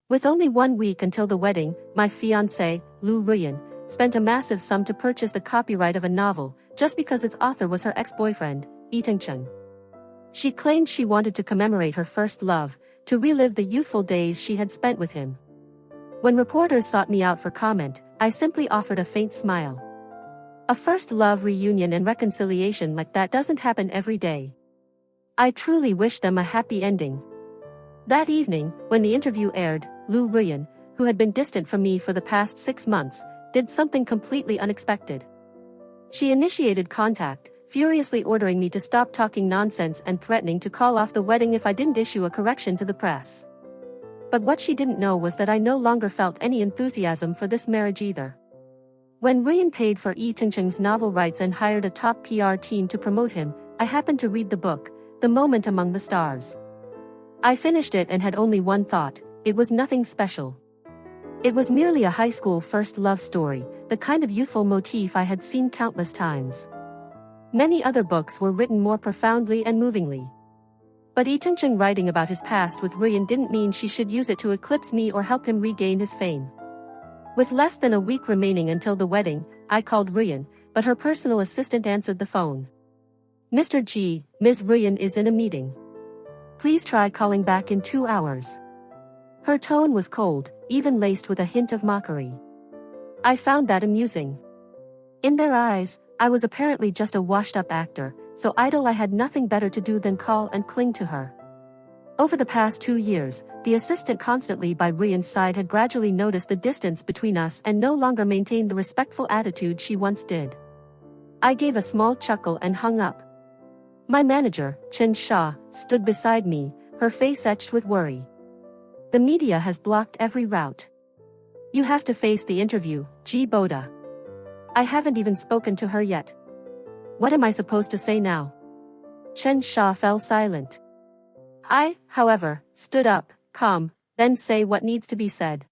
With only 1 week until the wedding, my fiancé, Lu Ruyan, spent a massive sum to purchase the copyright of a novel, just because its author was her ex-boyfriend, Yi Ting-cheng. She claimed she wanted to commemorate her first love, to relive the youthful days she had spent with him. When reporters sought me out for comment, I simply offered a faint smile. A first love reunion and reconciliation like that doesn't happen every day. I truly wish them a happy ending. That evening, when the interview aired, Lu Ruyan, who had been distant from me for the past 6 months, did something completely unexpected. She initiated contact, furiously ordering me to stop talking nonsense and threatening to call off the wedding if I didn't issue a correction to the press. But what she didn't know was that I no longer felt any enthusiasm for this marriage either. When Ruyan paid for Yi Ting-cheng's novel rights and hired a top PR team to promote him, I happened to read the book, The Moment Among the Stars. I finished it and had only one thought: it was nothing special. It was merely a high school first love story, the kind of youthful motif I had seen countless times. Many other books were written more profoundly and movingly. But Yi Ting-cheng writing about his past with Ruyan didn't mean she should use it to eclipse me or help him regain his fame. With less than a week remaining until the wedding, I called Ruyan, but her personal assistant answered the phone. "Mr. G, Ms. Ruyan is in a meeting. Please try calling back in 2 hours." Her tone was cold, even laced with a hint of mockery. I found that amusing. In their eyes, I was apparently just a washed-up actor, so idle I had nothing better to do than call and cling to her. Over the past 2 years, the assistant constantly by Ruyan's side had gradually noticed the distance between us and no longer maintained the respectful attitude she once did. I gave a small chuckle and hung up. My manager, Chen Xia, stood beside me, her face etched with worry. "The media has blocked every route. You have to face the interview, G. Boda." "I haven't even spoken to her yet. What am I supposed to say now?" Chen Xia fell silent. I, however, stood up, calm, "Then say what needs to be said."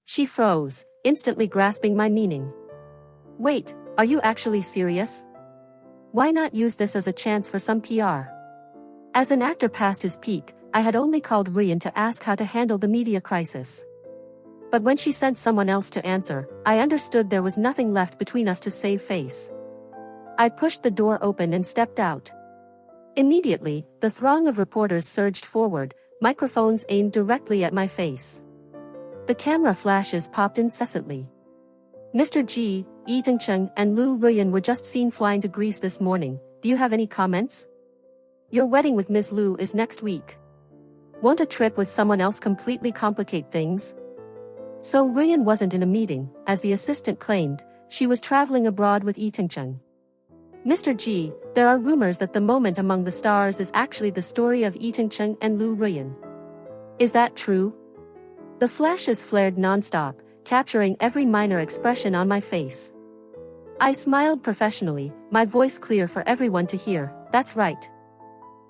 She froze, instantly grasping my meaning. "Wait, are you actually serious? Why not use this as a chance for some PR?" As an actor past his peak, I had only called Ruyan to ask how to handle the media crisis. But when she sent someone else to answer, I understood there was nothing left between us to save face. I pushed the door open and stepped out. Immediately, the throng of reporters surged forward, microphones aimed directly at my face. The camera flashes popped incessantly. "Mr. G, Yi Ting-cheng and Lu Ruyan were just seen flying to Greece this morning. Do you have any comments? Your wedding with Ms. Lu is next week. Won't a trip with someone else completely complicate things?" So Ruyan wasn't in a meeting, as the assistant claimed. She was traveling abroad with Yi Ting-cheng. "Mr. G, there are rumors that The Moment Among the Stars is actually the story of Yi Ting-cheng and Lu Ruyan. Is that true?" The flashes flared non-stop, capturing every minor expression on my face. I smiled professionally, my voice clear for everyone to hear. "That's right.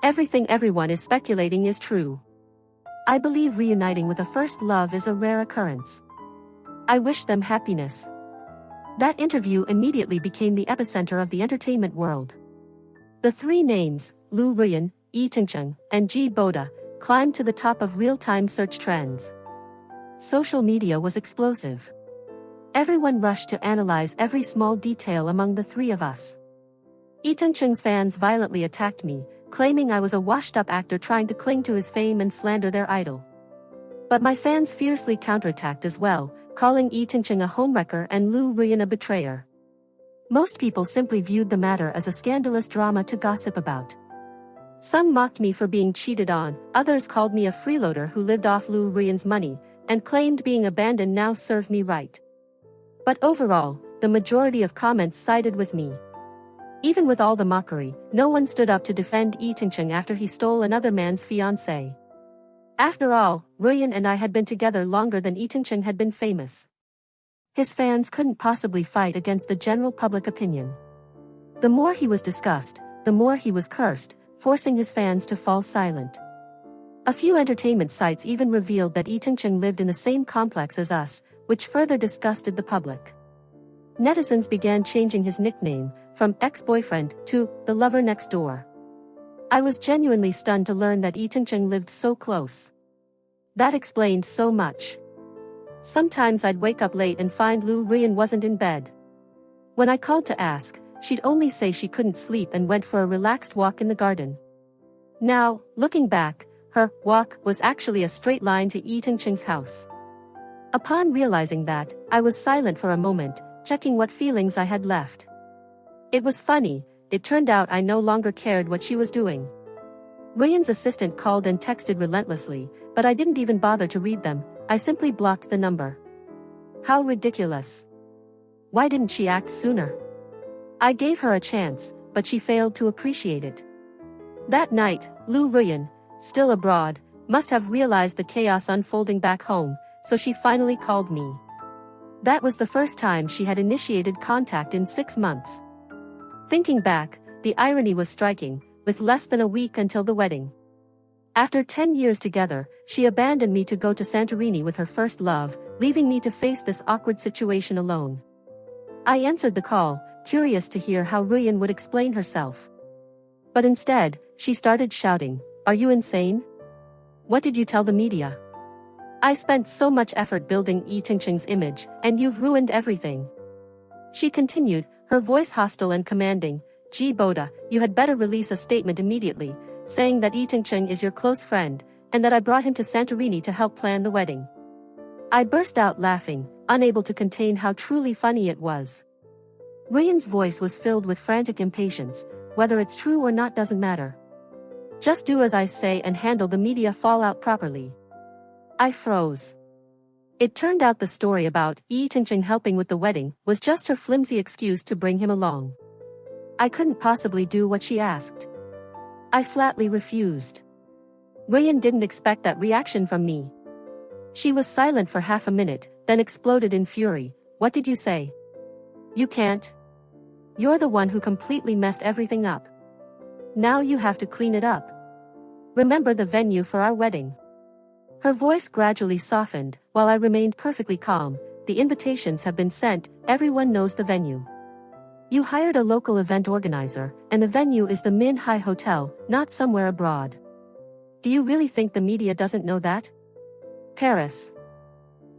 Everything everyone is speculating is true. I believe reuniting with a first love is a rare occurrence. I wish them happiness." That interview immediately became the epicenter of the entertainment world. The three names, Lu Ruyan, Yi Ting-cheng, and G. Boda, climbed to the top of real-time search trends. Social media was explosive. Everyone rushed to analyze every small detail among the three of us. Yi Ting-cheng's fans violently attacked me, claiming I was a washed-up actor trying to cling to his fame and slander their idol. But my fans fiercely counterattacked as well, calling Yi Ting-cheng a homewrecker and Lu Ruyan a betrayer. Most people simply viewed the matter as a scandalous drama to gossip about. Some mocked me for being cheated on, others called me a freeloader who lived off Lu Ruyan's money, and claimed being abandoned now served me right. But overall, the majority of comments sided with me. Even with all the mockery, no one stood up to defend Yi Ting-cheng after he stole another man's fiancée. After all, Ruyan and I had been together longer than Yi Ting-cheng had been famous. His fans couldn't possibly fight against the general public opinion. The more he was discussed, the more he was cursed, forcing his fans to fall silent. A few entertainment sites even revealed that Yi Ting-cheng lived in the same complex as us, which further disgusted the public. Netizens began changing his nickname, from ex-boyfriend to the lover next door. I was genuinely stunned to learn that Yi Ting-cheng lived so close. That explained so much. Sometimes I'd wake up late and find Lu Ruyan wasn't in bed. When I called to ask, she'd only say she couldn't sleep and went for a relaxed walk in the garden. Now, looking back, her walk was actually a straight line to Yi Tingqing's house. Upon realizing that, I was silent for a moment, checking what feelings I had left. It was funny, it turned out I no longer cared what she was doing. Ruyan's assistant called and texted relentlessly, but I didn't even bother to read them, I simply blocked the number. How ridiculous. Why didn't she act sooner? I gave her a chance, but she failed to appreciate it. That night, Lu Ruyan, still abroad, must have realized the chaos unfolding back home, so she finally called me. That was the first time she had initiated contact in 6 months. Thinking back, the irony was striking, with less than a week until the wedding. After 10 years together, she abandoned me to go to Santorini with her first love, leaving me to face this awkward situation alone. I answered the call, curious to hear how Ruyan would explain herself. But instead, she started shouting, "Are you insane? What did you tell the media? I spent so much effort building Yi Tingqing's image, and you've ruined everything." She continued, her voice hostile and commanding, "Ji Boda, you had better release a statement immediately, saying that Yi Tingqing is your close friend, and that I brought him to Santorini to help plan the wedding." I burst out laughing, unable to contain how truly funny it was. Ruyan's voice was filled with frantic impatience. "Whether it's true or not doesn't matter. Just do as I say and handle the media fallout properly." I froze. It turned out the story about Yi Tingqing helping with the wedding was just her flimsy excuse to bring him along. I couldn't possibly do what she asked. I flatly refused. Ruyan didn't expect that reaction from me. She was silent for half a minute, then exploded in fury. "What did you say? You can't. You're the one who completely messed everything up. Now you have to clean it up. Remember the venue for our wedding." Her voice gradually softened, while I remained perfectly calm. "The invitations have been sent, everyone knows the venue. You hired a local event organizer, and the venue is the Min Hai Hotel, not somewhere abroad. Do you really think the media doesn't know that? Paris."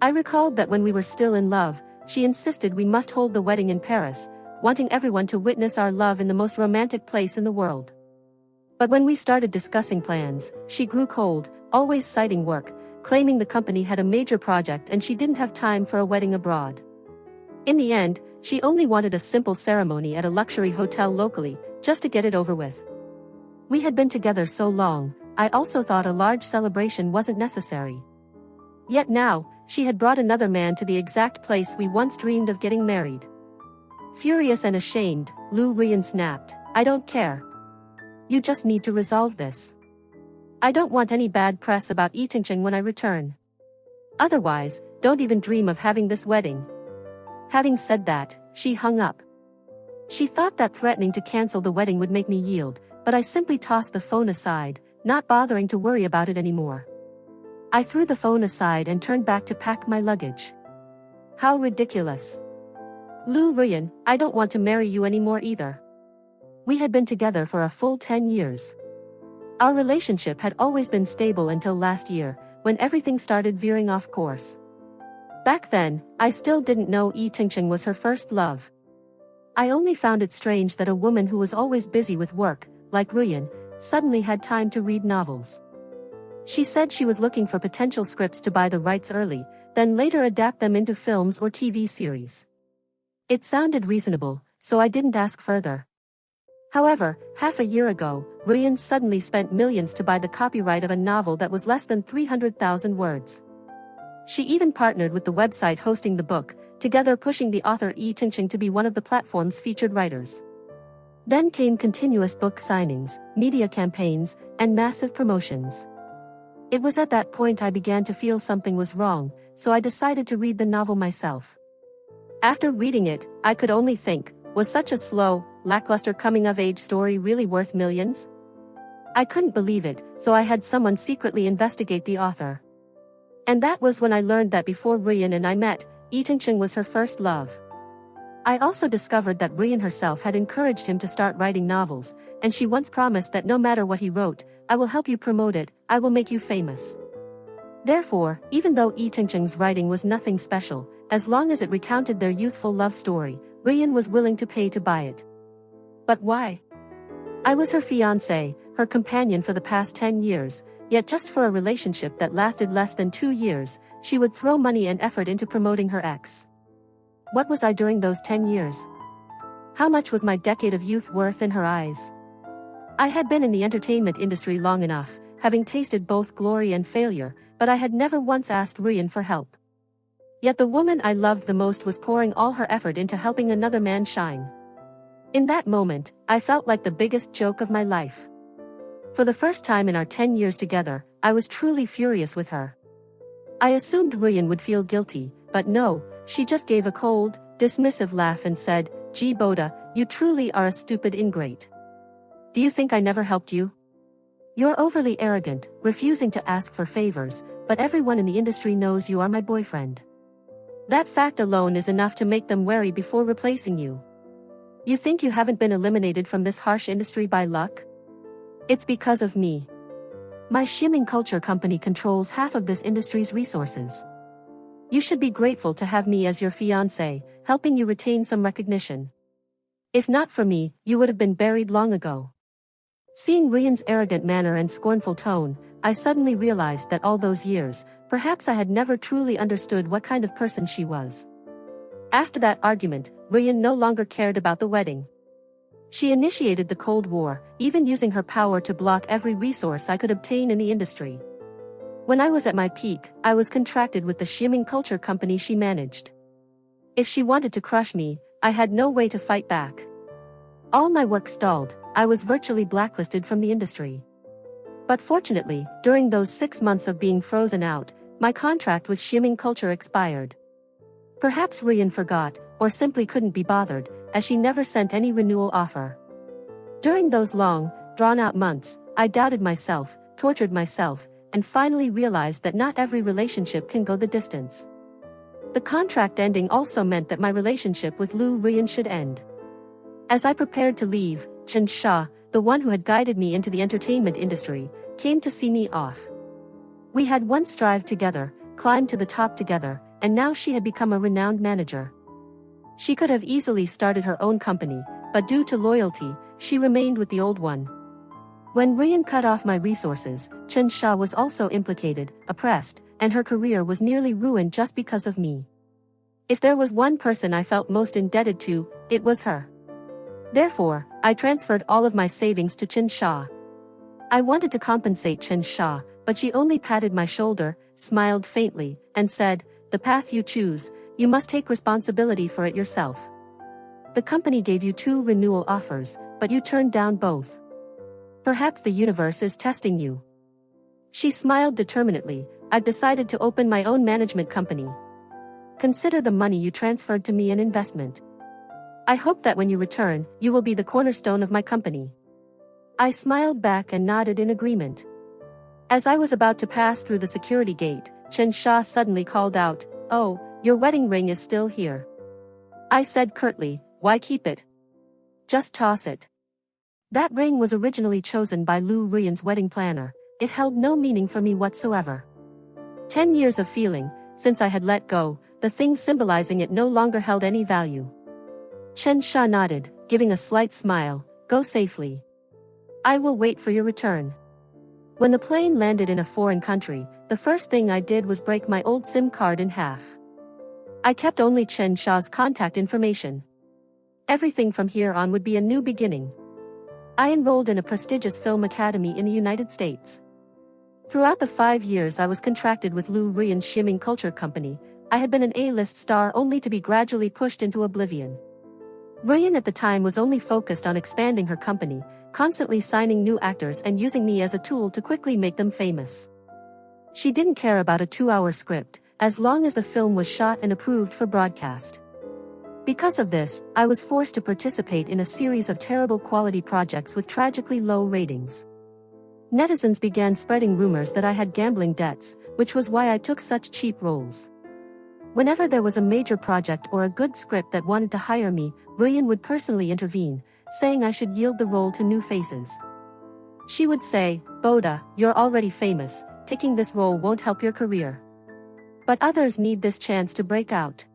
I recalled that when we were still in love, she insisted we must hold the wedding in Paris, wanting everyone to witness our love in the most romantic place in the world. But when we started discussing plans, she grew cold, always citing work, claiming the company had a major project and she didn't have time for a wedding abroad. In the end, she only wanted a simple ceremony at a luxury hotel locally, just to get it over with. We had been together so long, I also thought a large celebration wasn't necessary. Yet now, she had brought another man to the exact place we once dreamed of getting married. Furious and ashamed, Lu Ruyan snapped, "I don't care. You just need to resolve this. I don't want any bad press about Yi Tingqing when I return. Otherwise, don't even dream of having this wedding." Having said that, she hung up. She thought that threatening to cancel the wedding would make me yield, but I simply tossed the phone aside, not bothering to worry about it anymore. I threw the phone aside and turned back to pack my luggage. How ridiculous. Lu Ruyan, I don't want to marry you anymore either. We had been together for a full 10 years. Our relationship had always been stable until last year, when everything started veering off course. Back then, I still didn't know Yi Tingqing was her first love. I only found it strange that a woman who was always busy with work, like Ruyan, suddenly had time to read novels. She said she was looking for potential scripts to buy the rights early, then later adapt them into films or TV series. It sounded reasonable, so I didn't ask further. However, half a year ago, Ruyan suddenly spent millions to buy the copyright of a novel that was less than 300,000 words. She even partnered with the website hosting the book, together pushing the author Yi Tingqing to be one of the platform's featured writers. Then came continuous book signings, media campaigns, and massive promotions. It was at that point I began to feel something was wrong, so I decided to read the novel myself. After reading it, I could only think, was such a slow, lackluster coming-of-age story really worth millions? I couldn't believe it, so I had someone secretly investigate the author. And that was when I learned that before Ruyan and I met, Yi Tingqing was her first love. I also discovered that Ruyan herself had encouraged him to start writing novels, and she once promised that no matter what he wrote, "I will help you promote it, I will make you famous." Therefore, even though Yi Tingcheng's writing was nothing special, as long as it recounted their youthful love story, Ruyan was willing to pay to buy it. But why? I was her fiancé, her companion for the past 10 years, yet just for a relationship that lasted less than 2 years, she would throw money and effort into promoting her ex. What was I during those 10 years? How much was my decade of youth worth in her eyes? I had been in the entertainment industry long enough, having tasted both glory and failure, but I had never once asked Ruyan for help. Yet the woman I loved the most was pouring all her effort into helping another man shine. In that moment, I felt like the biggest joke of my life. For the first time in our 10 years together, I was truly furious with her. I assumed Ruyan would feel guilty, but no, she just gave a cold, dismissive laugh and said, "Gee Boda, you truly are a stupid ingrate. Do you think I never helped you? You're overly arrogant, refusing to ask for favors, but everyone in the industry knows you are my boyfriend. That fact alone is enough to make them wary before replacing you. You think you haven't been eliminated from this harsh industry by luck? It's because of me. My Xiaming Culture Company controls half of this industry's resources. You should be grateful to have me as your fiancé, helping you retain some recognition. If not for me, you would have been buried long ago." Seeing Ruyan's arrogant manner and scornful tone, I suddenly realized that all those years, perhaps I had never truly understood what kind of person she was. After that argument, Ruyan no longer cared about the wedding. She initiated the Cold War, even using her power to block every resource I could obtain in the industry. When I was at my peak, I was contracted with the Xiaming Culture Company she managed. If she wanted to crush me, I had no way to fight back. All my work stalled, I was virtually blacklisted from the industry. But fortunately, during those 6 months of being frozen out, my contract with Xiaming Culture expired. Perhaps Ruyan forgot, or simply couldn't be bothered, as she never sent any renewal offer. During those long, drawn-out months, I doubted myself, tortured myself, and finally realized that not every relationship can go the distance. The contract ending also meant that my relationship with Lu Ruyan should end. As I prepared to leave, Chen Sha, the one who had guided me into the entertainment industry, came to see me off. We had once strived together, climbed to the top together, and now she had become a renowned manager. She could have easily started her own company, but due to loyalty, she remained with the old one. When Ruyan cut off my resources, Chen Sha was also implicated, oppressed, and her career was nearly ruined just because of me. If there was one person I felt most indebted to, it was her. Therefore, I transferred all of my savings to Chen Sha. I wanted to compensate Chen Sha, but she only patted my shoulder, smiled faintly, and said, "The path you choose, you must take responsibility for it yourself. The company gave you 2 renewal offers, but you turned down both. Perhaps the universe is testing you." She smiled determinedly. "I've decided to open my own management company. Consider the money you transferred to me an investment. I hope that when you return, you will be the cornerstone of my company." I smiled back and nodded in agreement. As I was about to pass through the security gate, Chen Sha suddenly called out, "Oh, your wedding ring is still here." I said curtly, "Why keep it? Just toss it." That ring was originally chosen by Lu Ruyan's wedding planner. It held no meaning for me whatsoever. 10 years of feeling, since I had let go, the thing symbolizing it no longer held any value. Chen Sha nodded, giving a slight smile. "Go safely. I will wait for your return." When the plane landed in a foreign country, the first thing I did was break my old SIM card in half. I kept only Chen Sha's contact information. Everything from here on would be a new beginning. I enrolled in a prestigious film academy in the United States. Throughout the 5 years I was contracted with Lu Ruyan's Xiaming Culture Company, I had been an A-list star only to be gradually pushed into oblivion. Ruyan at the time was only focused on expanding her company, constantly signing new actors and using me as a tool to quickly make them famous. She didn't care about a 2-hour script, as long as the film was shot and approved for broadcast. Because of this, I was forced to participate in a series of terrible quality projects with tragically low ratings. Netizens began spreading rumors that I had gambling debts, which was why I took such cheap roles. Whenever there was a major project or a good script that wanted to hire me, Ruyan would personally intervene, saying I should yield the role to new faces. She would say, "Boda, you're already famous, taking this role won't help your career. But others need this chance to break out.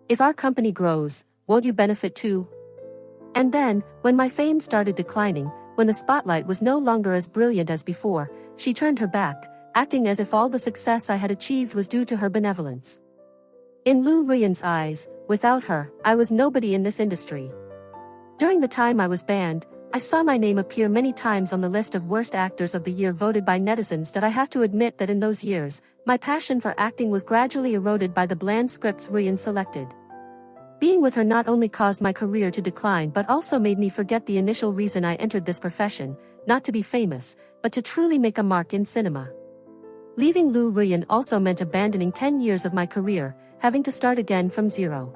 If our company grows, won't you benefit too? And then, when my fame started declining, when the spotlight was no longer as brilliant as before, she turned her back, acting as if all the success I had achieved was due to her benevolence. In Lu Ruyan's eyes, without her, I was nobody in this industry. During the time I was banned, I saw my name appear many times on the list of worst actors of the year voted by netizens that I have to admit that in those years, my passion for acting was gradually eroded by the bland scripts Ruyan selected. Being with her not only caused my career to decline but also made me forget the initial reason I entered this profession, not to be famous, but to truly make a mark in cinema. Leaving Lu Ruyan also meant abandoning 10 years of my career, having to start again from zero.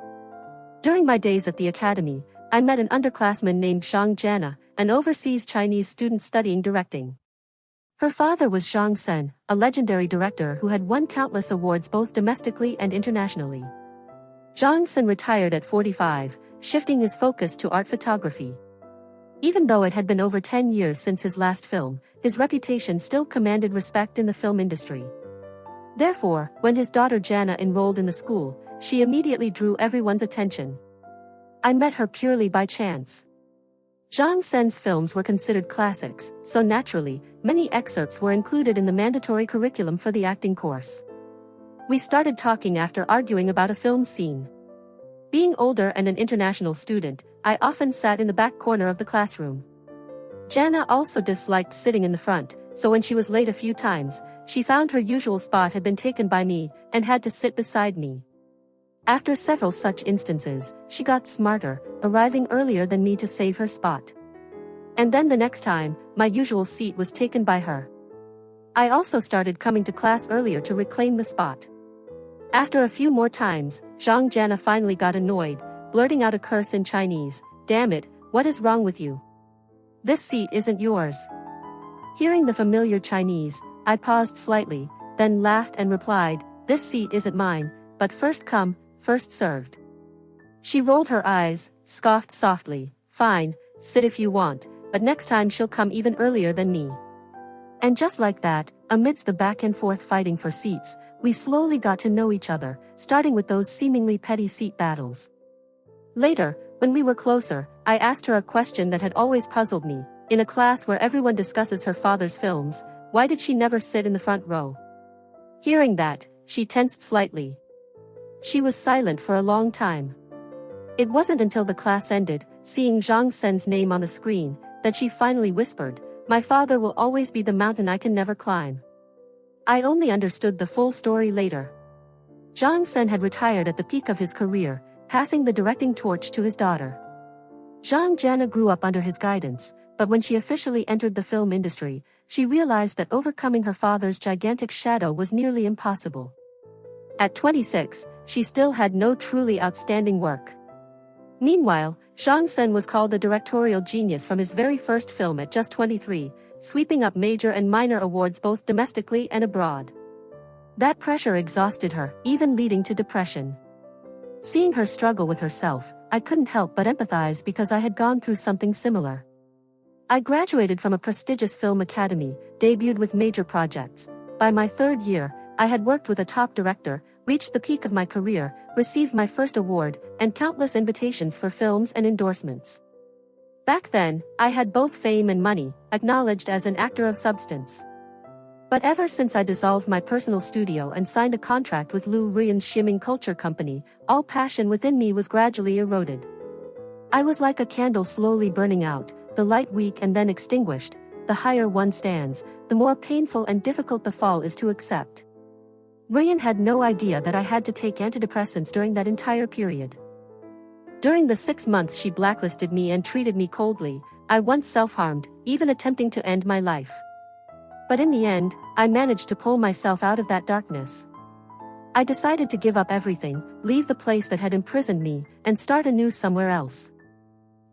During my days at the academy, I met an underclassman named Zhang Jana, an overseas Chinese student studying directing. Her father was Zhang Sen, a legendary director who had won countless awards both domestically and internationally. Zhang Sen retired at 45, shifting his focus to art photography. Even though it had been over 10 years since his last film, his reputation still commanded respect in the film industry. Therefore, when his daughter Jana enrolled in the school, she immediately drew everyone's attention. I met her purely by chance. Zhang Sen's films were considered classics, so naturally, many excerpts were included in the mandatory curriculum for the acting course. We started talking after arguing about a film scene. Being older and an international student, I often sat in the back corner of the classroom. Jana also disliked sitting in the front, so when she was late a few times, she found her usual spot had been taken by me and had to sit beside me. After several such instances, she got smarter, arriving earlier than me to save her spot. And then the next time, my usual seat was taken by her. I also started coming to class earlier to reclaim the spot. After a few more times, Zhang Jana finally got annoyed, blurting out a curse in Chinese, "Damn it, what is wrong with you? This seat isn't yours." Hearing the familiar Chinese, I paused slightly, then laughed and replied, "This seat isn't mine, but first come, first served." She rolled her eyes, scoffed softly, "Fine, sit if you want, but next time she'll come even earlier than me." And just like that, amidst the back and forth fighting for seats, we slowly got to know each other, starting with those seemingly petty seat battles. Later, when we were closer, I asked her a question that had always puzzled me. In a class where everyone discusses her father's films, why did she never sit in the front row? Hearing that, she tensed slightly. She was silent for a long time. It wasn't until the class ended, seeing Zhang Sen's name on the screen, that she finally whispered, "My father will always be the mountain I can never climb." I only understood the full story later. Zhang Sen had retired at the peak of his career, passing the directing torch to his daughter. Zhang Jana grew up under his guidance, but when she officially entered the film industry, she realized that overcoming her father's gigantic shadow was nearly impossible. At 26, she still had no truly outstanding work. Meanwhile, Zhang Sen was called a directorial genius from his very first film at just 23, sweeping up major and minor awards both domestically and abroad. That pressure exhausted her, even leading to depression. Seeing her struggle with herself, I couldn't help but empathize because I had gone through something similar. I graduated from a prestigious film academy, debuted with major projects. By my third year, I had worked with a top director, reached the peak of my career, received my first award, and countless invitations for films and endorsements. Back then, I had both fame and money, acknowledged as an actor of substance. But ever since I dissolved my personal studio and signed a contract with Lu Ruyan's Shiming Culture Company, all passion within me was gradually eroded. I was like a candle slowly burning out, the light weak and then extinguished. The higher one stands, the more painful and difficult the fall is to accept. Ruyan had no idea that I had to take antidepressants during that entire period. During the 6 months she blacklisted me and treated me coldly, I once self-harmed, even attempting to end my life. But in the end, I managed to pull myself out of that darkness. I decided to give up everything, leave the place that had imprisoned me, and start anew somewhere else.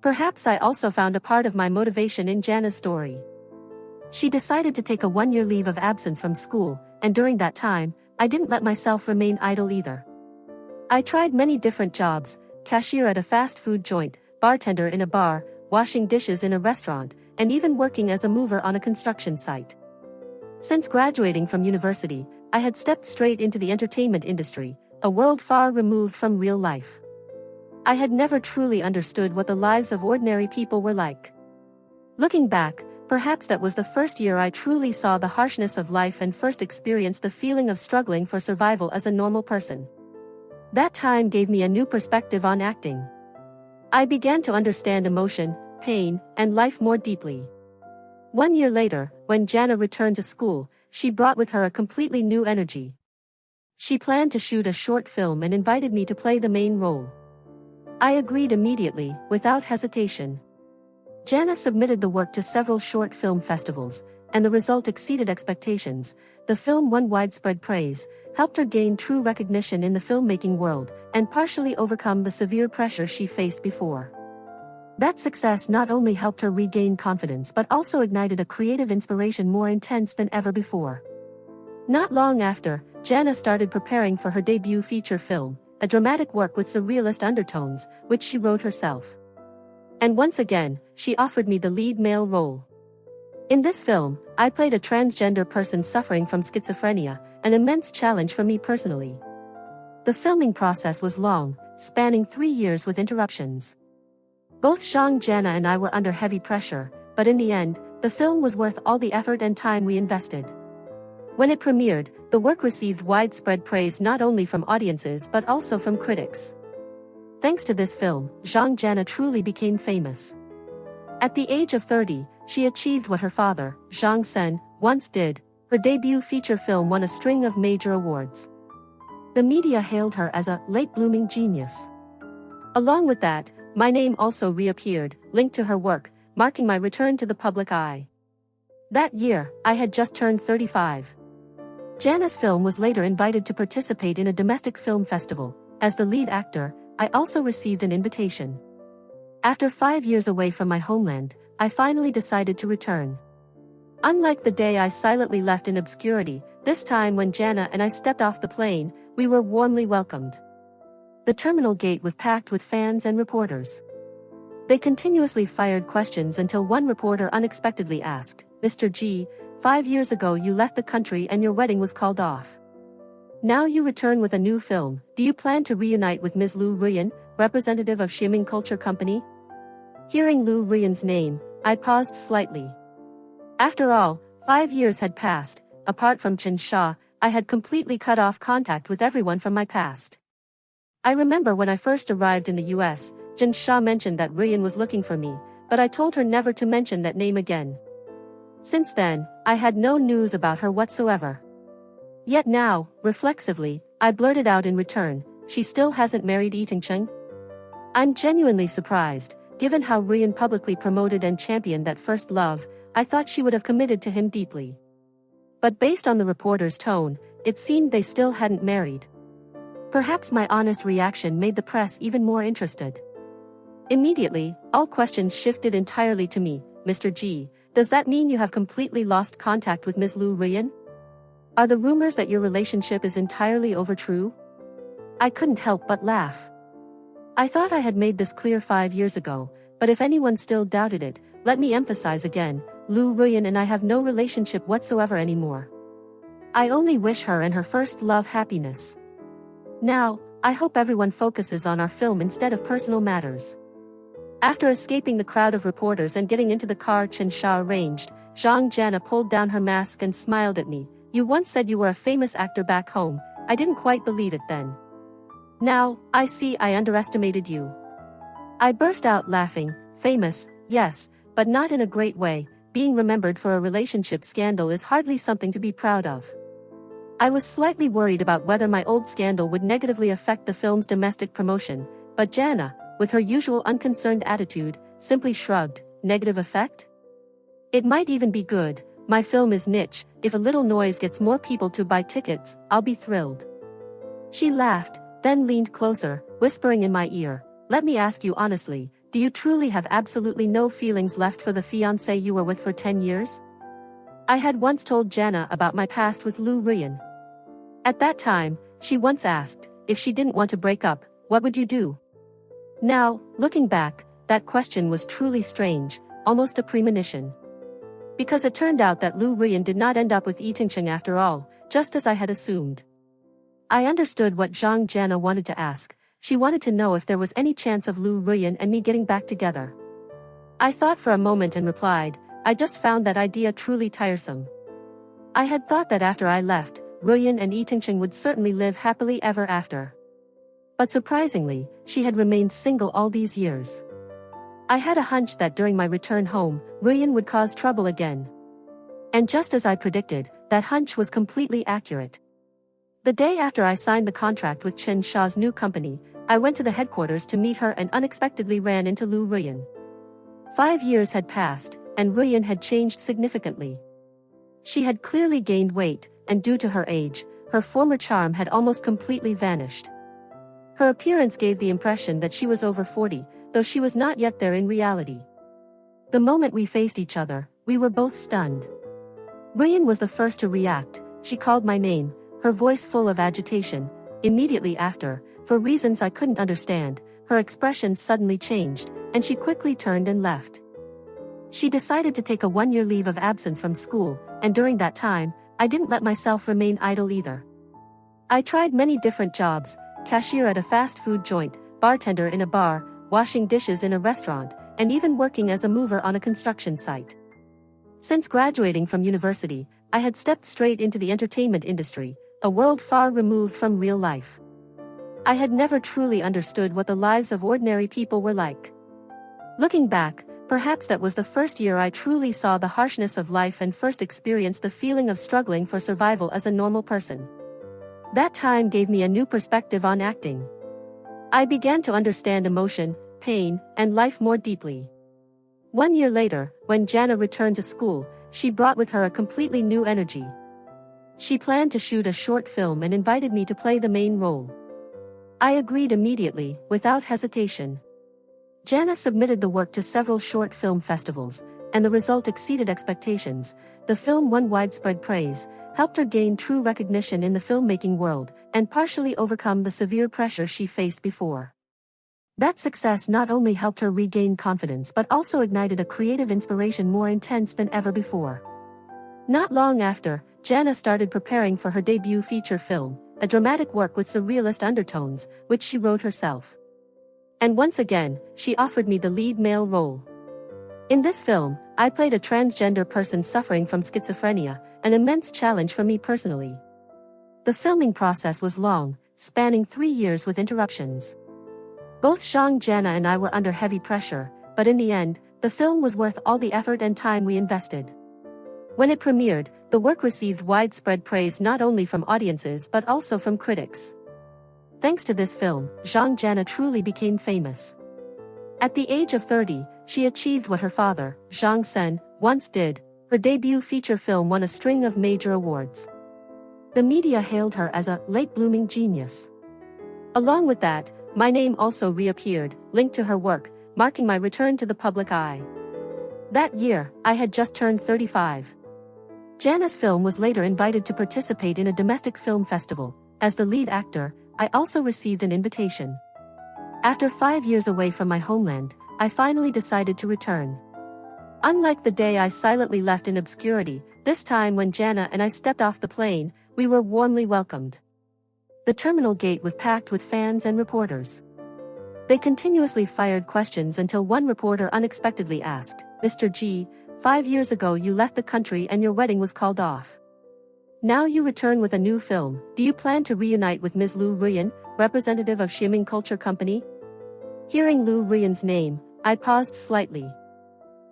Perhaps I also found a part of my motivation in Jana's story. She decided to take a 1-year leave of absence from school, and during that time, I didn't let myself remain idle either. I tried many different jobs, cashier at a fast food joint, bartender in a bar, washing dishes in a restaurant, and even working as a mover on a construction site. Since graduating from university, I had stepped straight into the entertainment industry, a world far removed from real life. I had never truly understood what the lives of ordinary people were like. Looking back, perhaps that was the first year I truly saw the harshness of life and first experienced the feeling of struggling for survival as a normal person. That time gave me a new perspective on acting. I began to understand emotion, pain, and life more deeply. 1 year later, when Jana returned to school, she brought with her a completely new energy. She planned to shoot a short film and invited me to play the main role. I agreed immediately, without hesitation. Jana submitted the work to several short film festivals, and the result exceeded expectations. The film won widespread praise, helped her gain true recognition in the filmmaking world, and partially overcome the severe pressure she faced before. That success not only helped her regain confidence but also ignited a creative inspiration more intense than ever before. Not long after, Jana started preparing for her debut feature film, a dramatic work with surrealist undertones, which she wrote herself. And once again, she offered me the lead male role. In this film, I played a transgender person suffering from schizophrenia, an immense challenge for me personally. The filming process was long, spanning 3 years with interruptions. Both Jana and I were under heavy pressure, but in the end, the film was worth all the effort and time we invested. When it premiered, the work received widespread praise not only from audiences but also from critics. Thanks to this film, Jana truly became famous. At the age of 30, she achieved what her father, Zhang Sen, once did. Her debut feature film won a string of major awards. The media hailed her as a late-blooming genius. Along with that, my name also reappeared, linked to her work, marking my return to the public eye. That year, I had just turned 35. Jana's film was later invited to participate in a domestic film festival. As the lead actor, I also received an invitation. After 5 years away from my homeland, I finally decided to return. Unlike the day I silently left in obscurity, this time when Jana and I stepped off the plane, we were warmly welcomed. The terminal gate was packed with fans and reporters. They continuously fired questions until one reporter unexpectedly asked, "Mr. G, 5 years ago you left the country and your wedding was called off. Now you return with a new film. Do you plan to reunite with Ms. Lu Ruyan, representative of Xiaoming Culture Company?" Hearing Lu Ruyan's name, I paused slightly. After all, 5 years had passed. Apart from Chen Xia, I had completely cut off contact with everyone from my past. I remember when I first arrived in the US, Chen Xia mentioned that Ruyan was looking for me, but I told her never to mention that name again. Since then, I had no news about her whatsoever. Yet now, reflexively, I blurted out in return, "She still hasn't married Yitingcheng?" I'm genuinely surprised, given how Ruyan publicly promoted and championed that first love. I thought she would have committed to him deeply. But based on the reporter's tone, it seemed they still hadn't married. Perhaps my honest reaction made the press even more interested. Immediately, all questions shifted entirely to me. "Mr. G, does that mean you have completely lost contact with Ms. Lu Ruyan? Are the rumors that your relationship is entirely over true?" I couldn't help but laugh. I thought I had made this clear 5 years ago, but if anyone still doubted it, let me emphasize again, Lu Ruyan and I have no relationship whatsoever anymore. I only wish her and her first love happiness. Now, I hope everyone focuses on our film instead of personal matters. After escaping the crowd of reporters and getting into the car Chen Xia arranged, Jana pulled down her mask and smiled at me. "You once said you were a famous actor back home. I didn't quite believe it then. Now, I see I underestimated you." I burst out laughing. "Famous, yes, but not in a great way. Being remembered for a relationship scandal is hardly something to be proud of." I was slightly worried about whether my old scandal would negatively affect the film's domestic promotion, but Jana, with her usual unconcerned attitude, simply shrugged. "Negative effect? It might even be good. My film is niche. If a little noise gets more people to buy tickets, I'll be thrilled." She laughed, then leaned closer, whispering in my ear, "Let me ask you honestly, do you truly have absolutely no feelings left for the fiancé you were with for 10 years? I had once told Jana about my past with Lu Ruyan. At that time, she once asked, if she didn't want to break up, what would you do? Now, looking back, that question was truly strange, almost a premonition. Because it turned out that Lu Ruyan did not end up with Yi Tingcheng after all, just as I had assumed. I understood what Zhang Jana wanted to ask. She wanted to know if there was any chance of Lu Ruyan and me getting back together. I thought for a moment and replied, I just found that idea truly tiresome. I had thought that after I left, Ruyan and Yi Tingcheng would certainly live happily ever after. But surprisingly, she had remained single all these years. I had a hunch that during my return home, Ruyan would cause trouble again. And just as I predicted, that hunch was completely accurate. The day after I signed the contract with Chen Sha's new company, I went to the headquarters to meet her and unexpectedly ran into Lu Ruyan. 5 years had passed, and Ruyan had changed significantly. She had clearly gained weight, and due to her age, her former charm had almost completely vanished. Her appearance gave the impression that she was over 40, though she was not yet there in reality. The moment we faced each other, we were both stunned. Ruyan was the first to react. She called my name, her voice full of agitation. Immediately after, for reasons I couldn't understand, her expression suddenly changed, and she quickly turned and left. She decided to take a 1-year leave of absence from school, and during that time, I didn't let myself remain idle either. I tried many different jobs: cashier at a fast food joint, bartender in a bar, washing dishes in a restaurant, and even working as a mover on a construction site. Since graduating from university, I had stepped straight into the entertainment industry, a world far removed from real life. I had never truly understood what the lives of ordinary people were like. Looking back, perhaps that was the first year I truly saw the harshness of life and first experienced the feeling of struggling for survival as a normal person. That time gave me a new perspective on acting. I began to understand emotion, pain, and life more deeply. 1 year later, when Jana returned to school, she brought with her a completely new energy. She planned to shoot a short film and invited me to play the main role. I agreed immediately, without hesitation. Jana submitted the work to several short film festivals, and the result exceeded expectations. The film won widespread praise, helped her gain true recognition in the filmmaking world, and partially overcome the severe pressure she faced before. That success not only helped her regain confidence but also ignited a creative inspiration more intense than ever before. Not long after, Jana started preparing for her debut feature film, a dramatic work with surrealist undertones, which she wrote herself. And once again, she offered me the lead male role. In this film, I played a transgender person suffering from schizophrenia, an immense challenge for me personally. The filming process was long, spanning 3 years with interruptions. Both Zhang Jana and I were under heavy pressure, but in the end, the film was worth all the effort and time we invested. When it premiered, the work received widespread praise not only from audiences but also from critics. Thanks to this film, Zhang Jana truly became famous. At the age of 30, she achieved what her father, Zhang Sen, once did. Her debut feature film won a string of major awards. The media hailed her as a late-blooming genius. Along with that, my name also reappeared, linked to her work, marking my return to the public eye. That year, I had just turned 35. Jana's film was later invited to participate in a domestic film festival. As the lead actor, I also received an invitation. After 5 years away from my homeland, I finally decided to return. Unlike the day I silently left in obscurity, this time when Jana and I stepped off the plane, we were warmly welcomed. The terminal gate was packed with fans and reporters. They continuously fired questions until one reporter unexpectedly asked, "Mr. G, 5 years ago you left the country and your wedding was called off. Now you return with a new film. Do you plan to reunite with Ms. Lu Ruyan, representative of Xiaoming Culture Company?" Hearing Lu Ruyan's name, I paused slightly.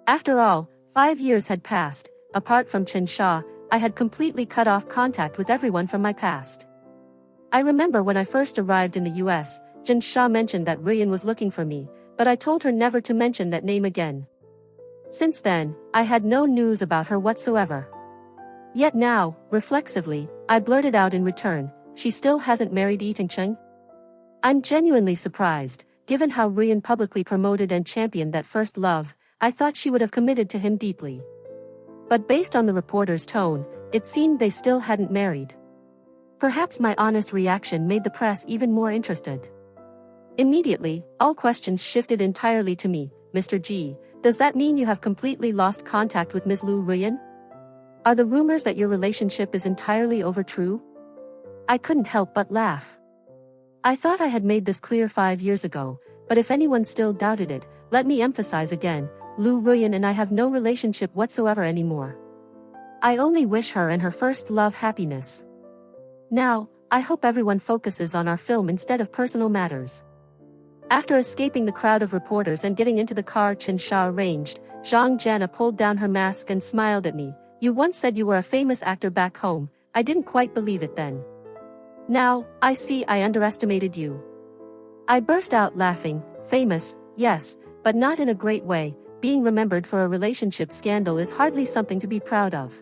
After all, 5 years had passed. Apart from Chen Sha, I had completely cut off contact with everyone from my past. I remember when I first arrived in the US, Chen Sha mentioned that Ruyan was looking for me, but I told her never to mention that name again. Since then, I had no news about her whatsoever. Yet now, reflexively, I blurted out in return, "She still hasn't married Yi Tingcheng?" I'm genuinely surprised, given how Ruyan publicly promoted and championed that first love. I thought she would have committed to him deeply. But based on the reporter's tone, it seemed they still hadn't married. Perhaps my honest reaction made the press even more interested. Immediately, all questions shifted entirely to me. "Mr. G, Does that mean you have completely lost contact with Ms. Lu Ruyan? Are the rumors that your relationship is entirely over true? I couldn't help but laugh. I thought I had made this clear 5 years ago, but if anyone still doubted it, let me emphasize again, Lu Ruyan and I have no relationship whatsoever anymore. I only wish her and her first love happiness. Now, I hope everyone focuses on our film instead of personal matters. After escaping the crowd of reporters and getting into the car Chen Sha arranged, Zhang Jana pulled down her mask and smiled at me. You once said you were a famous actor back home. I didn't quite believe it then. Now, I see I underestimated you. I burst out laughing. Famous, yes, but not in a great way. Being remembered for a relationship scandal is hardly something to be proud of.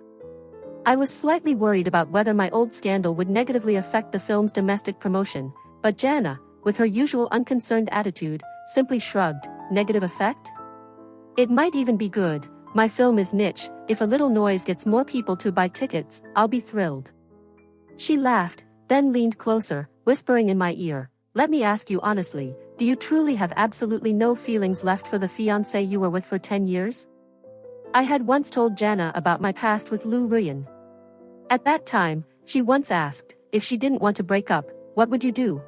I was slightly worried about whether my old scandal would negatively affect the film's domestic promotion, but Jana, with her usual unconcerned attitude, simply shrugged. Negative effect? It might even be good. My film is niche. If a little noise gets more people to buy tickets, I'll be thrilled. She laughed, then leaned closer, whispering in my ear, let me ask you honestly, do you truly have absolutely no feelings left for the fiancé you were with for 10 years? I had once told Jana about my past with Lu Ruyan. At that time, she once asked, if she didn't want to break up, what would you do?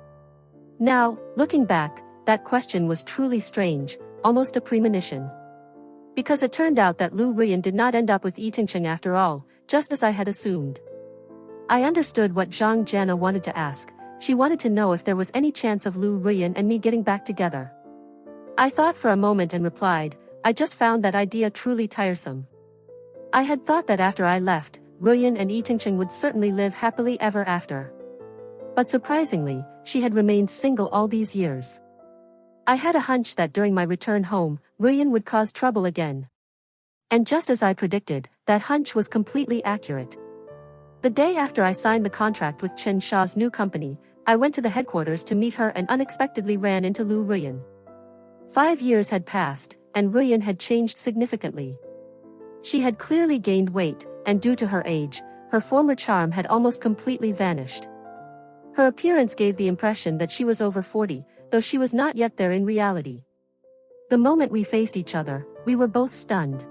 Now, looking back, that question was truly strange, almost a premonition. Because it turned out that Lu Ruyan did not end up with Yi Tingcheng after all, just as I had assumed. I understood what Zhang Jana wanted to ask. She wanted to know if there was any chance of Lu Ruyan and me getting back together. I thought for a moment and replied, I just found that idea truly tiresome. I had thought that after I left, Ruyan and Yi Tingcheng would certainly live happily ever after. But surprisingly, she had remained single all these years. I had a hunch that during my return home, Ruyan would cause trouble again. And just as I predicted, that hunch was completely accurate. The day after I signed the contract with Chen Sha's new company, I went to the headquarters to meet her and unexpectedly ran into Lu Ruyan. 5 years had passed, and Ruyan had changed significantly. She had clearly gained weight, and due to her age, her former charm had almost completely vanished. Her appearance gave the impression that she was over 40, though she was not yet there in reality. The moment we faced each other, we were both stunned.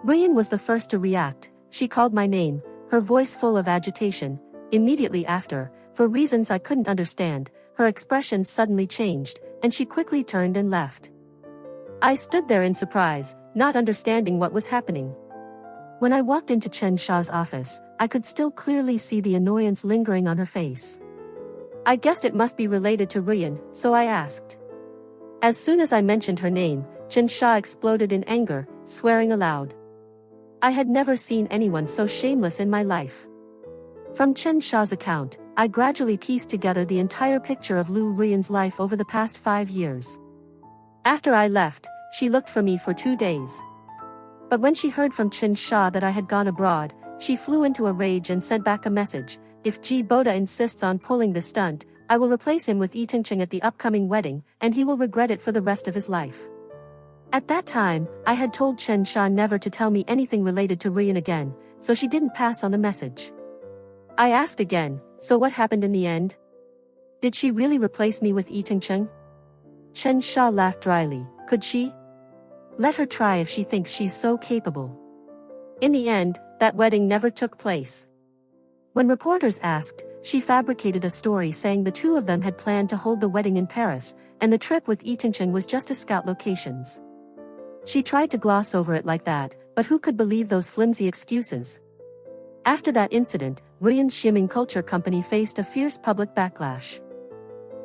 Ruyan was the first to react. She called my name, her voice full of agitation. Immediately after, for reasons I couldn't understand, her expression suddenly changed, and she quickly turned and left. I stood there in surprise, not understanding what was happening. When I walked into Chen Sha's office, I could still clearly see the annoyance lingering on her face. I guessed it must be related to Ruyan, so I asked. As soon as I mentioned her name, Chen Sha exploded in anger, swearing aloud. I had never seen anyone so shameless in my life. From Chen Sha's account, I gradually pieced together the entire picture of Lu Ruyan's life over the past 5 years. After I left, she looked for me for 2 days. But when she heard from Chen Sha that I had gone abroad, she flew into a rage and sent back a message. If Ji Boda insists on pulling the stunt, I will replace him with Yi Tingcheng at the upcoming wedding, and he will regret it for the rest of his life. At that time, I had told Chen Sha never to tell me anything related to Ruyan again, so she didn't pass on the message. I asked again, so what happened in the end? Did she really replace me with Yi Tingcheng? Chen Sha laughed dryly. Could she? Let her try if she thinks she's so capable. In the end, that wedding never took place. When reporters asked, she fabricated a story saying the two of them had planned to hold the wedding in Paris, and the trip with Yi Tingcheng was just to scout locations. She tried to gloss over it like that, but who could believe those flimsy excuses? After that incident, Ruyan's Ximing Culture Company faced a fierce public backlash.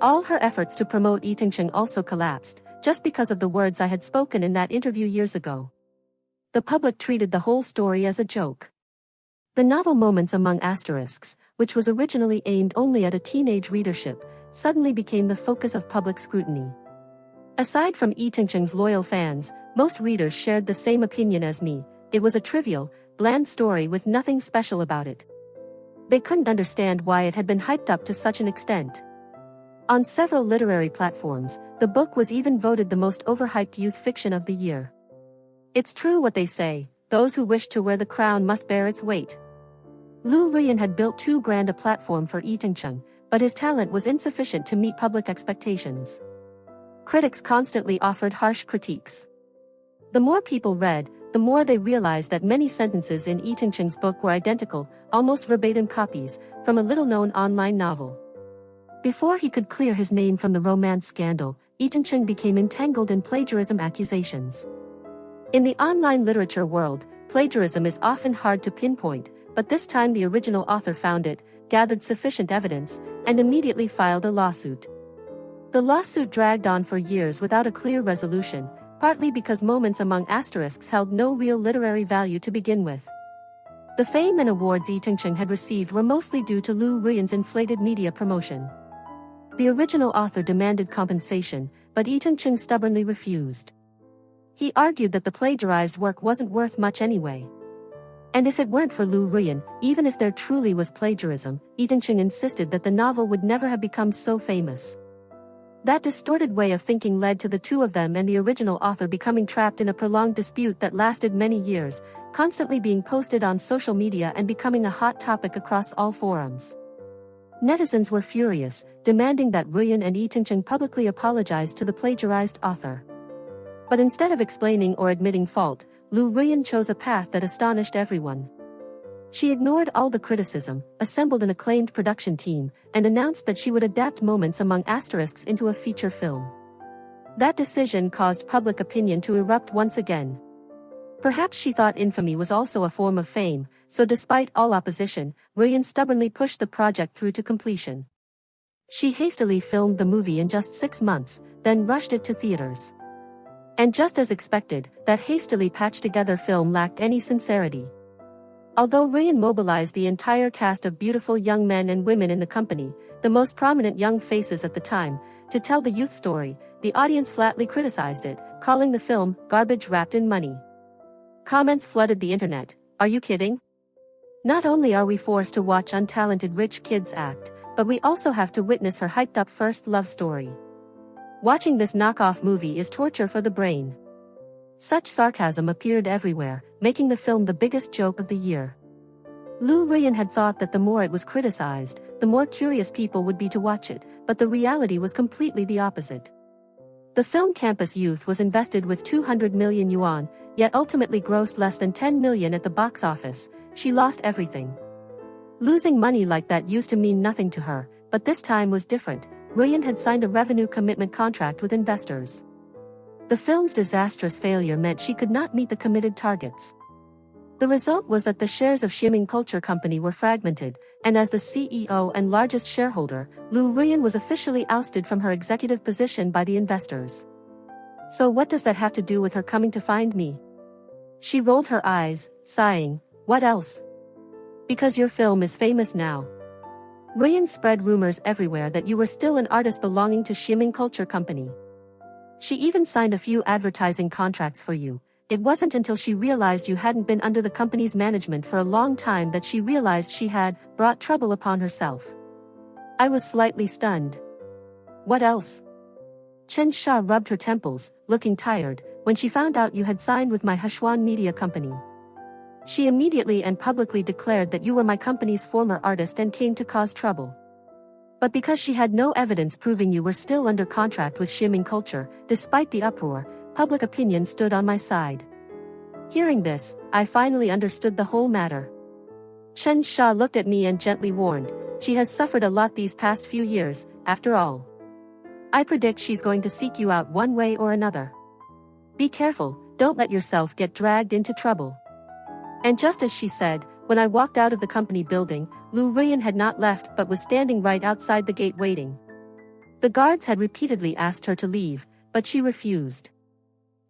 All her efforts to promote Yi Tingcheng also collapsed, just because of the words I had spoken in that interview years ago. The public treated the whole story as a joke. The novel Moments Among Asterisks, which was originally aimed only at a teenage readership, suddenly became the focus of public scrutiny. Aside from Yi Tingcheng's loyal fans, most readers shared the same opinion as me. It was a trivial, bland story with nothing special about it. They couldn't understand why it had been hyped up to such an extent. On several literary platforms, the book was even voted the most overhyped youth fiction of the year. It's true what they say, those who wish to wear the crown must bear its weight. Lu Ruyan had built too grand a platform for Yi Tingcheng, but his talent was insufficient to meet public expectations. Critics constantly offered harsh critiques. The more people read, the more they realized that many sentences in Yi Tingcheng's book were identical, almost verbatim copies, from a little-known online novel. Before he could clear his name from the romance scandal, Yi Tingcheng became entangled in plagiarism accusations. In the online literature world, plagiarism is often hard to pinpoint, but this time the original author found it, gathered sufficient evidence, and immediately filed a lawsuit. The lawsuit dragged on for years without a clear resolution, partly because moments among asterisks held no real literary value to begin with. The fame and awards Yi Tingcheng had received were mostly due to Lu Ruiyan's inflated media promotion. The original author demanded compensation, but Yi Tingcheng stubbornly refused. He argued that the plagiarized work wasn't worth much anyway. And if it weren't for Lu Ruiyan, even if there truly was plagiarism, Yi Tingcheng insisted that the novel would never have become so famous. That distorted way of thinking led to the two of them and the original author becoming trapped in a prolonged dispute that lasted many years, constantly being posted on social media and becoming a hot topic across all forums. Netizens were furious, demanding that Ruiyan and Yi Tingcheng publicly apologize to the plagiarized author. But instead of explaining or admitting fault, Lu Ruiyan chose a path that astonished everyone. She ignored all the criticism, assembled an acclaimed production team, and announced that she would adapt moments among asterisks into a feature film. That decision caused public opinion to erupt once again. Perhaps she thought infamy was also a form of fame, so despite all opposition, Ruiyan stubbornly pushed the project through to completion. She hastily filmed the movie in just 6 months, then rushed it to theaters. And just as expected, that hastily patched-together film lacked any sincerity. Although Ruiyan mobilized the entire cast of beautiful young men and women in the company, the most prominent young faces at the time, to tell the youth story, the audience flatly criticized it, calling the film garbage wrapped in money. Comments flooded the internet. Are you kidding? Not only are we forced to watch untalented rich kids act, but we also have to witness her hyped-up first love story. Watching this knockoff movie is torture for the brain. Such sarcasm appeared everywhere, making the film the biggest joke of the year. Lu Ruiyan had thought that the more it was criticized, the more curious people would be to watch it, but the reality was completely the opposite. The film Campus Youth was invested with 200 million yuan, yet ultimately grossed less than 10 million at the box office. She lost everything. Losing money like that used to mean nothing to her, but this time was different. Ruiyan had signed a revenue commitment contract with investors. The film's disastrous failure meant she could not meet the committed targets. The result was that the shares of Ximing Culture Company were fragmented, and as the CEO and largest shareholder, Lu Ruiyan was officially ousted from her executive position by the investors. So what does that have to do with her coming to find me? She rolled her eyes, sighing. What else? Because your film is famous now. Ruiyan spread rumors everywhere that you were still an artist belonging to Ximing Culture Company. She even signed a few advertising contracts for you. It wasn't until she realized you hadn't been under the company's management for a long time that she realized she had brought trouble upon herself. I was slightly stunned. What else? Chen Sha rubbed her temples, looking tired, when she found out you had signed with my Hechuan media company. She immediately and publicly declared that you were my company's former artist and came to cause trouble. But because she had no evidence proving you were still under contract with Ximing Culture, despite the uproar, public opinion stood on my side. Hearing this, I finally understood the whole matter. Chen Sha looked at me and gently warned, she has suffered a lot these past few years, after all. I predict she's going to seek you out one way or another. Be careful, don't let yourself get dragged into trouble. And just as she said, when I walked out of the company building, Lu Ruiyan had not left but was standing right outside the gate waiting. The guards had repeatedly asked her to leave, but she refused.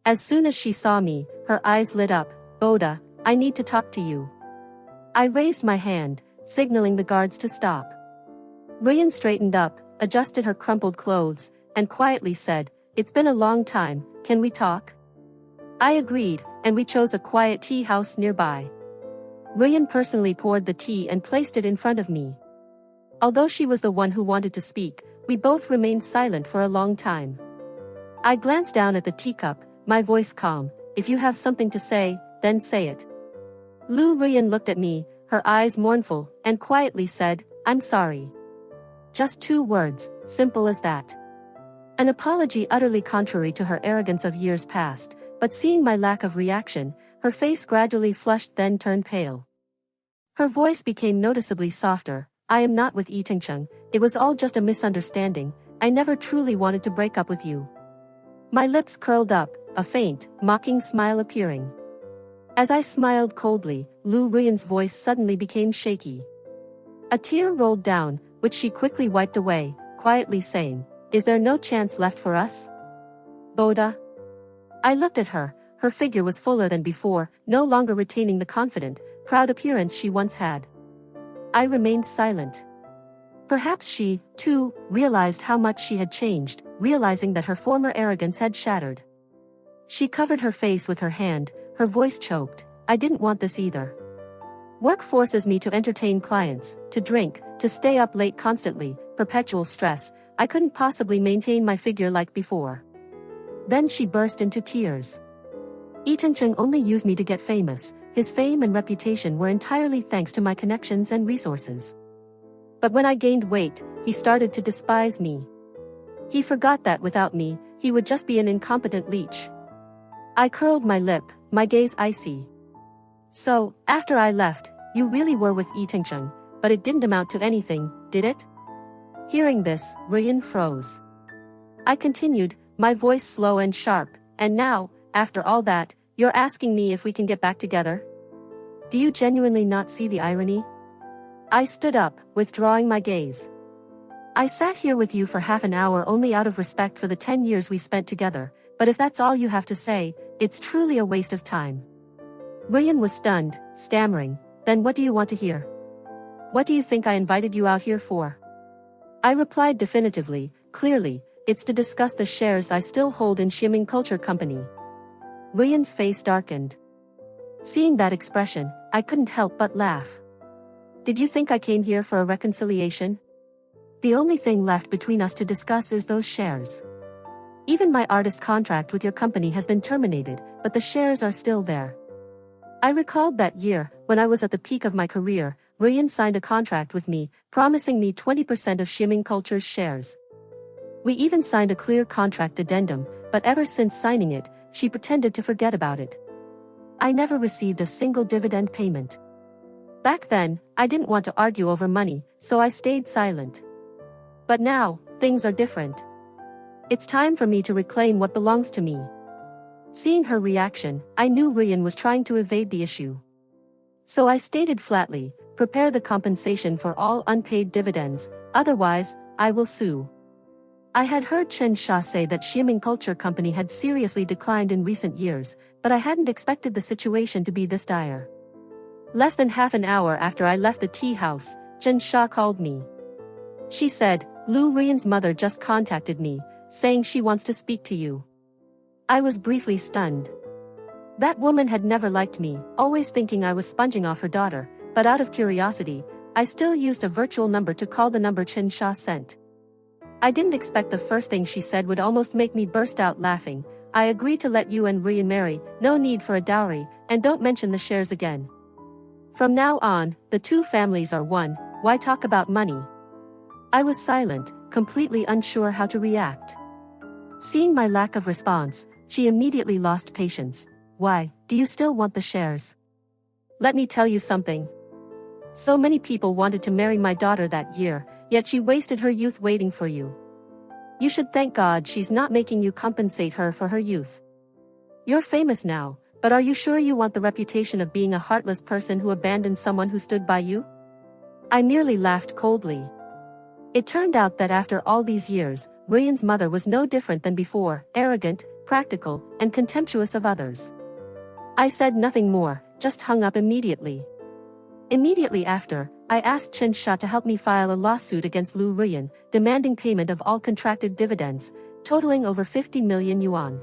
As soon as she saw me, her eyes lit up. Boda, I need to talk to you. I raised my hand, signaling the guards to stop. Ruiyan straightened up, adjusted her crumpled clothes, and quietly said, it's been a long time, can we talk? I agreed, and we chose a quiet tea house nearby. Ruiyan personally poured the tea and placed it in front of me. Although she was the one who wanted to speak, we both remained silent for a long time. I glanced down at the teacup, my voice calm. If you have something to say, then say it. Lu Ruiyan looked at me, her eyes mournful, and quietly said, I'm sorry. Just 2 words, simple as that. An apology utterly contrary to her arrogance of years past, but seeing my lack of reaction, her face gradually flushed then turned pale. Her voice became noticeably softer. I am not with Itingcheng, it was all just a misunderstanding, I never truly wanted to break up with you. My lips curled up, a faint, mocking smile appearing. As I smiled coldly, Lu Ruyan's voice suddenly became shaky. A tear rolled down, which she quickly wiped away, quietly saying, "Is there no chance left for us? Boda?" I looked at her, her figure was fuller than before, no longer retaining the confident, proud appearance she once had. I remained silent. Perhaps she, too, realized how much she had changed, realizing that her former arrogance had shattered. She covered her face with her hand, her voice choked. I didn't want this either. Work forces me to entertain clients, to drink, to stay up late constantly, perpetual stress. I couldn't possibly maintain my figure like before. Then she burst into tears. Itingcheng only used me to get famous. His fame and reputation were entirely thanks to my connections and resources. But when I gained weight, he started to despise me. He forgot that without me, he would just be an incompetent leech. I curled my lip, my gaze icy. So, after I left, you really were with Itingcheng, but it didn't amount to anything, did it? Hearing this, Ruyan froze. I continued, my voice slow and sharp, and now, after all that, you're asking me if we can get back together? Do you genuinely not see the irony? I stood up, withdrawing my gaze. I sat here with you for half an hour only out of respect for the 10 years we spent together, but if that's all you have to say, it's truly a waste of time. Ruyan was stunned, stammering, then what do you want to hear? What do you think I invited you out here for? I replied definitively, clearly, it's to discuss the shares I still hold in Xiaming Culture Company. Ruyan's face darkened. Seeing that expression, I couldn't help but laugh. Did you think I came here for a reconciliation? The only thing left between us to discuss is those shares. Even my artist contract with your company has been terminated, but the shares are still there. I recalled that year, when I was at the peak of my career, Ruyan signed a contract with me, promising me 20% of Xiaming Culture's shares. We even signed a clear contract addendum, but ever since signing it, she pretended to forget about it. I never received a single dividend payment. Back then, I didn't want to argue over money, so I stayed silent. But now, things are different. It's time for me to reclaim what belongs to me. Seeing her reaction, I knew Ruyan was trying to evade the issue. So I stated flatly, prepare the compensation for all unpaid dividends, otherwise, I will sue. I had heard Chen Sha say that Xiaming Culture Company had seriously declined in recent years, but I hadn't expected the situation to be this dire. Less than half an hour after I left the tea house, Chen Sha called me. She said, Lu Ruyan's mother just contacted me, saying she wants to speak to you. I was briefly stunned. That woman had never liked me, always thinking I was sponging off her daughter, but out of curiosity, I still used a virtual number to call the number Chen Sha sent. I didn't expect the first thing she said would almost make me burst out laughing. I agree to let you and Ruyan marry, no need for a dowry, and don't mention the shares again. From now on, the two families are one, why talk about money? I was silent, completely unsure how to react. Seeing my lack of response, she immediately lost patience. Why, do you still want the shares? Let me tell you something. So many people wanted to marry my daughter that year, yet she wasted her youth waiting for you. You should thank God she's not making you compensate her for her youth. You're famous now, but are you sure you want the reputation of being a heartless person who abandoned someone who stood by you? I merely laughed coldly. It turned out that after all these years, Ruyan's mother was no different than before, arrogant, practical, and contemptuous of others. I said nothing more, just hung up immediately. Immediately after, I asked Chen Sha to help me file a lawsuit against Lu Ruyan, demanding payment of all contracted dividends, totaling over 50 million yuan.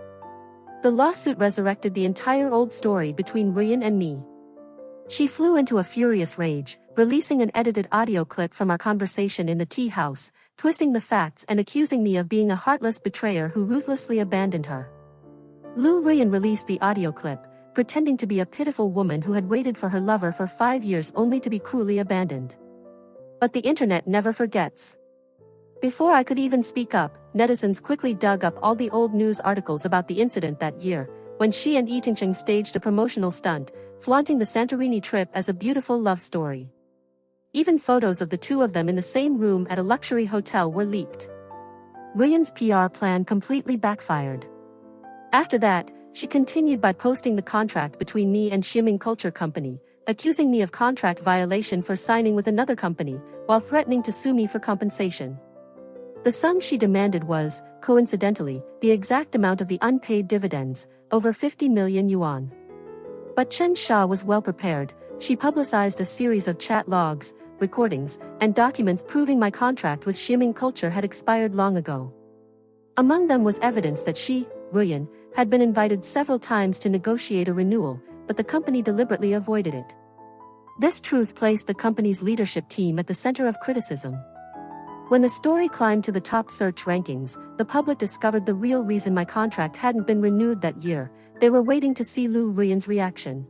The lawsuit resurrected the entire old story between Ruyan and me. She flew into a furious rage, releasing an edited audio clip from our conversation in the tea house, twisting the facts and accusing me of being a heartless betrayer who ruthlessly abandoned her. Lu Ruyan released the audio clip, pretending to be a pitiful woman who had waited for her lover for 5 years only to be cruelly abandoned. But the internet never forgets. Before I could even speak up, netizens quickly dug up all the old news articles about the incident that year, when she and Yi Tingcheng staged a promotional stunt, flaunting the Santorini trip as a beautiful love story. Even photos of the two of them in the same room at a luxury hotel were leaked. Ruyan's PR plan completely backfired. After that, she continued by posting the contract between me and Ximing Culture Company, accusing me of contract violation for signing with another company, while threatening to sue me for compensation. The sum she demanded was, coincidentally, the exact amount of the unpaid dividends, over 50 million yuan. But Chen Xia was well prepared. She publicized a series of chat logs, recordings, and documents proving my contract with Ximing Culture had expired long ago. Among them was evidence that she, Ruyan, had been invited several times to negotiate a renewal, but the company deliberately avoided it. This truth placed the company's leadership team at the center of criticism. When the story climbed to the top search rankings, the public discovered the real reason my contract hadn't been renewed that year. They were waiting to see Lu Ruyan's reaction.